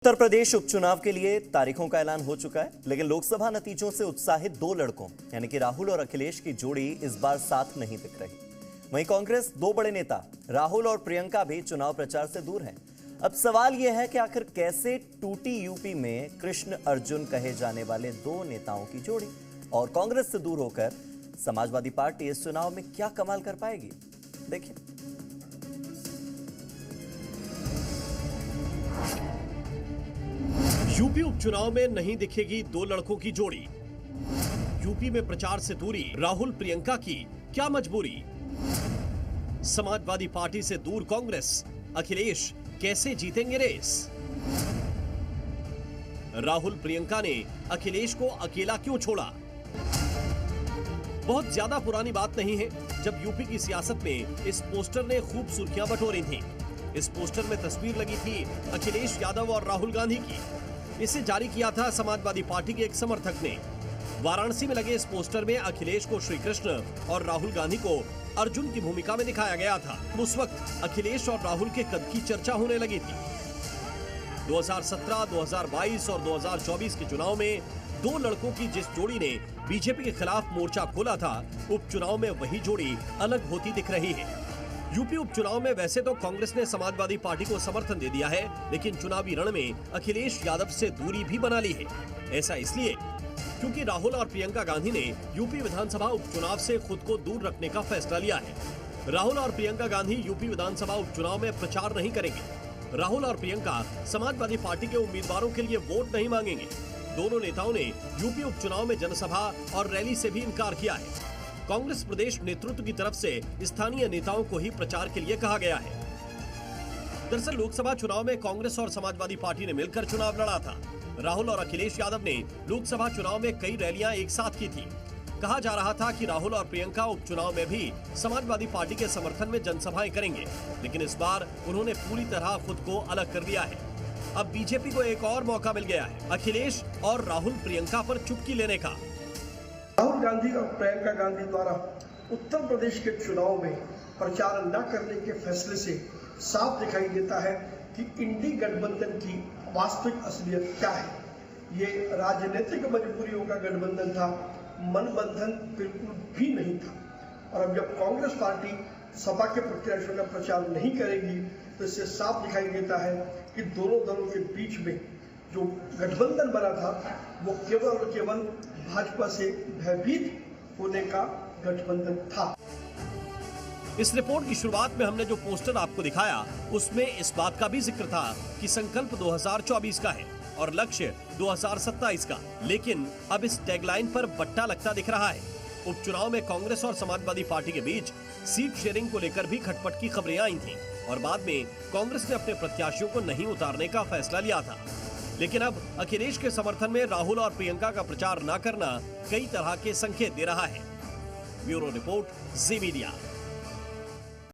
उत्तर प्रदेश उपचुनाव के लिए तारीखों का ऐलान हो चुका है, लेकिन लोकसभा नतीजों से उत्साहित दो लड़कों यानी कि राहुल और अखिलेश की जोड़ी इस बार साथ नहीं दिख रही। वहीं कांग्रेस दो बड़े नेता राहुल और प्रियंका भी चुनाव प्रचार से दूर हैं। अब सवाल यह है कि आखिर कैसे टूटी यूपी में कृष्ण अर्जुन कहे जाने वाले दो नेताओं की जोड़ी, और कांग्रेस से दूर होकर समाजवादी पार्टी इस चुनाव में क्या कमाल कर पाएगी, देखिए। यूपी उपचुनाव में नहीं दिखेगी दो लड़कों की जोड़ी। यूपी में प्रचार से दूरी राहुल प्रियंका की क्या मजबूरी। समाजवादी पार्टी से दूर कांग्रेस, अखिलेश कैसे जीतेंगे रेस। राहुल प्रियंका ने अखिलेश को अकेला क्यों छोड़ा। बहुत ज्यादा पुरानी बात नहीं है जब यूपी की सियासत में इस पोस्टर ने खूब सुर्खियां बटोरी थीं। इस पोस्टर में तस्वीर लगी थी अखिलेश यादव और राहुल गांधी की। इसे जारी किया था समाजवादी पार्टी के एक समर्थक ने। वाराणसी में लगे इस पोस्टर में अखिलेश को श्री कृष्ण और राहुल गांधी को अर्जुन की भूमिका में दिखाया गया था। उस वक्त अखिलेश और राहुल के कद की चर्चा होने लगी थी। 2017, 2022 और 2024 के चुनाव में दो लड़कों की जिस जोड़ी ने बीजेपी के खिलाफ मोर्चा खोला था, उपचुनाव में वही जोड़ी अलग होती दिख रही है। यूपी उपचुनाव में वैसे तो कांग्रेस ने समाजवादी पार्टी को समर्थन दे दिया है, लेकिन चुनावी रण में अखिलेश यादव से दूरी भी बना ली है। ऐसा इसलिए क्योंकि राहुल और प्रियंका गांधी ने यूपी विधानसभा उपचुनाव से खुद को दूर रखने का फैसला लिया है। राहुल और प्रियंका गांधी यूपी विधानसभा उपचुनाव में प्रचार नहीं करेंगे। राहुल और प्रियंका समाजवादी पार्टी के उम्मीदवारों के लिए वोट नहीं मांगेंगे। दोनों नेताओं ने यूपी उपचुनाव में जनसभा और रैली से भी इनकार किया है। कांग्रेस प्रदेश नेतृत्व की तरफ से स्थानीय नेताओं को ही प्रचार के लिए कहा गया है। दरअसल लोकसभा चुनाव में कांग्रेस और समाजवादी पार्टी ने मिलकर चुनाव लड़ा था। राहुल और अखिलेश यादव ने लोकसभा चुनाव में कई रैलियां एक साथ की थी। कहा जा रहा था कि राहुल और प्रियंका उपचुनाव में भी समाजवादी पार्टी के समर्थन में जनसभाएं करेंगे, लेकिन इस बार उन्होंने पूरी तरह खुद को अलग कर लिया है। अब बीजेपी को एक और मौका मिल गया है अखिलेश और राहुल प्रियंका पर चुटकी लेने का। राहुल गांधी और प्रियंका गांधी द्वारा उत्तर प्रदेश के चुनाव में प्रचार न करने के फैसले से साफ दिखाई देता है कि इंडी गठबंधन की वास्तविक असलियत क्या है। ये राजनीतिक मजबूरियों का गठबंधन था, मनबंधन बिल्कुल भी नहीं था। और अब जब कांग्रेस पार्टी सपा के प्रत्याशियों का प्रचार नहीं करेगी तो इससे साफ दिखाई देता है कि दोनों दलों के बीच में जो गठबंधन बना था वो केवल और केवल भाजपा से भयभीत होने का गठबंधन था। इस रिपोर्ट की शुरुआत में हमने जो पोस्टर आपको दिखाया उसमें इस बात का भी जिक्र था कि संकल्प 2024 का है और लक्ष्य 2027 का, लेकिन अब इस टैगलाइन पर बट्टा लगता दिख रहा है। उपचुनाव में कांग्रेस और समाजवादी पार्टी के बीच सीट शेयरिंग को लेकर भी खटपट की खबरें आई थीं और बाद में कांग्रेस ने अपने प्रत्याशियों को नहीं उतारने का फैसला लिया था। लेकिन अब अखिलेश के समर्थन में राहुल और प्रियंका का प्रचार न करना कई तरह के संकेत दे रहा है। ब्यूरो रिपोर्ट, जी मीडिया।